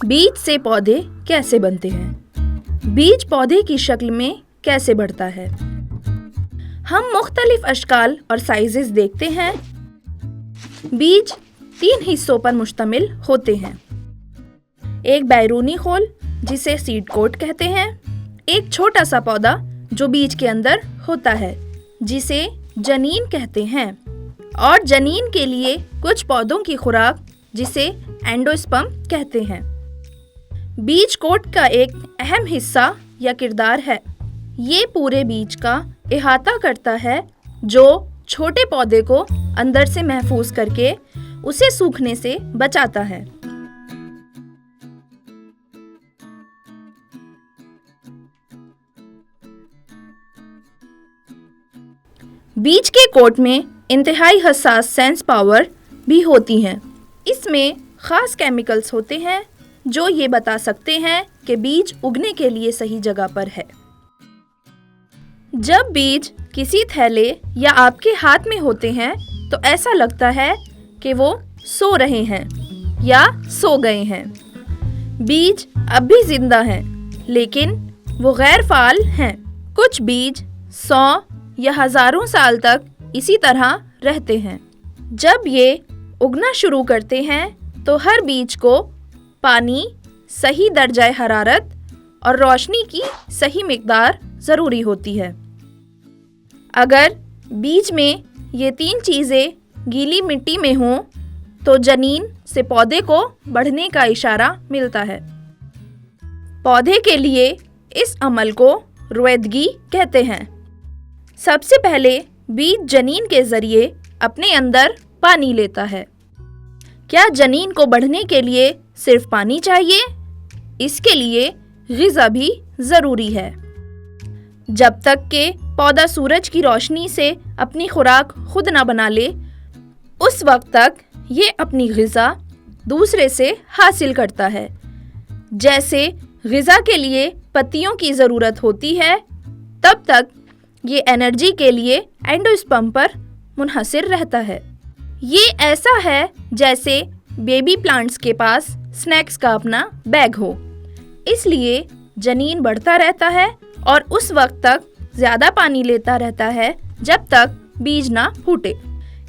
बीज से पौधे कैसे बनते हैं? बीज पौधे की शक्ल में कैसे बढ़ता है? हम मुख्तलिफ अशकाल और साइजेस देखते हैं। बीज 3 हिस्सों पर मुश्तमिल होते हैं। एक बैरूनी खोल जिसे सीड कोट कहते हैं, एक छोटा सा पौधा जो बीज के अंदर होता है जिसे जनीन कहते हैं, और जनीन के लिए कुछ पौधों की खुराक जिसे एंडोस्पर्म कहते हैं। बीज कोट का एक अहम हिस्सा या किरदार है। ये पूरे बीज का इहाता करता है जो छोटे पौधे को अंदर से महफूज करके उसे सूखने से बचाता है। बीज के कोट में इंतहाई हसास सेंस पावर भी होती हैं। इसमें खास केमिकल्स होते हैं जो ये बता सकते हैं कि बीज उगने के लिए सही जगह पर है। जब बीज किसी थैले या आपके हाथ में होते हैं तो ऐसा लगता है कि वो सो रहे हैं या सो गए हैं। बीज अब भी जिंदा हैं, लेकिन वो गैर फाल हैं। कुछ बीज 100 या हजारों साल तक इसी तरह रहते हैं। जब ये उगना शुरू करते हैं तो हर बीज को पानी, सही दर्जाए हरारत और रोशनी की सही मिकदार ज़रूरी होती है। अगर बीज में ये 3 चीज़ें गीली मिट्टी में हों तो जनीन से पौधे को बढ़ने का इशारा मिलता है। पौधे के लिए इस अमल को रोएदगी कहते हैं। सबसे पहले बीज जनीन के ज़रिए अपने अंदर पानी लेता है। क्या जनीन को बढ़ने के लिए सिर्फ पानी चाहिए? इसके लिए ग़िज़ा भी ज़रूरी है। जब तक कि पौधा सूरज की रोशनी से अपनी खुराक खुद ना बना ले, उस वक्त तक ये अपनी ग़िज़ा दूसरे से हासिल करता है। जैसे ग़िज़ा के लिए पत्तियों की ज़रूरत होती है, तब तक ये एनर्जी के लिए एंडोस्पर्म पर मुनहसर रहता है। ये ऐसा है जैसे बेबी प्लांट्स के पास स्नैक्स का अपना बैग हो। इसलिए जनीन बढ़ता रहता है और उस वक्त तक ज़्यादा पानी लेता रहता है जब तक बीज ना फूटे।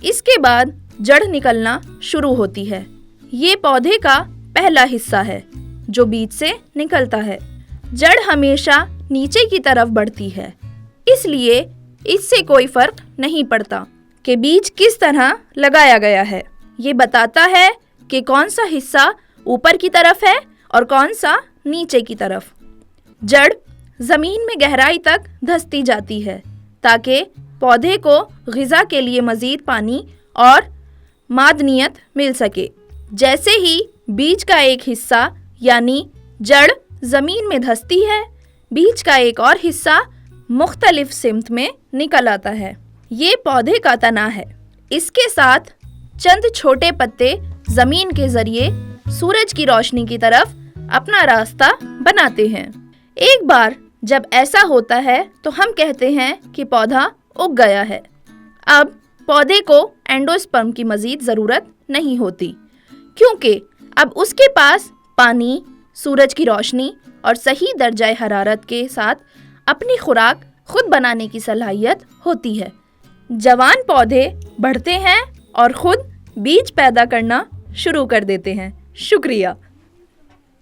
इसके बाद जड़ निकलना शुरू होती है। ये पौधे का पहला हिस्सा है जो बीज से निकलता है। जड़ हमेशा नीचे की तरफ बढ़ती है, इसलिए इससे कोई फर्क नहीं पड़ता कि बीज किस तरह लगाया गया है। ये बताता है कि कौन सा हिस्सा ऊपर की तरफ है और कौन सा नीचे की तरफ। जड़ ज़मीन में गहराई तक धंसती जाती है ताकि पौधे को ग़िज़ा के लिए मज़ीद पानी और मादनियत मिल सके। जैसे ही बीज का एक हिस्सा यानी जड़ ज़मीन में धंसती है, बीज का एक और हिस्सा मुख्तलिफ सिमत में निकल आता है। ये पौधे का तना है। इसके साथ चंद छोटे पत्ते ज़मीन के ज़रिए सूरज की रोशनी की तरफ अपना रास्ता बनाते हैं। एक बार जब ऐसा होता है तो हम कहते हैं कि पौधा उग गया है। अब पौधे को एंडोस्पर्म की मज़ीद ज़रूरत नहीं होती, क्योंकि अब उसके पास पानी, सूरज की रोशनी और सही दर्जाए हरारत के साथ अपनी खुराक खुद बनाने की सलाहियत होती है। जवान पौधे बढ़ते हैं और खुद बीज पैदा करना शुरू कर देते हैं। शुक्रिया।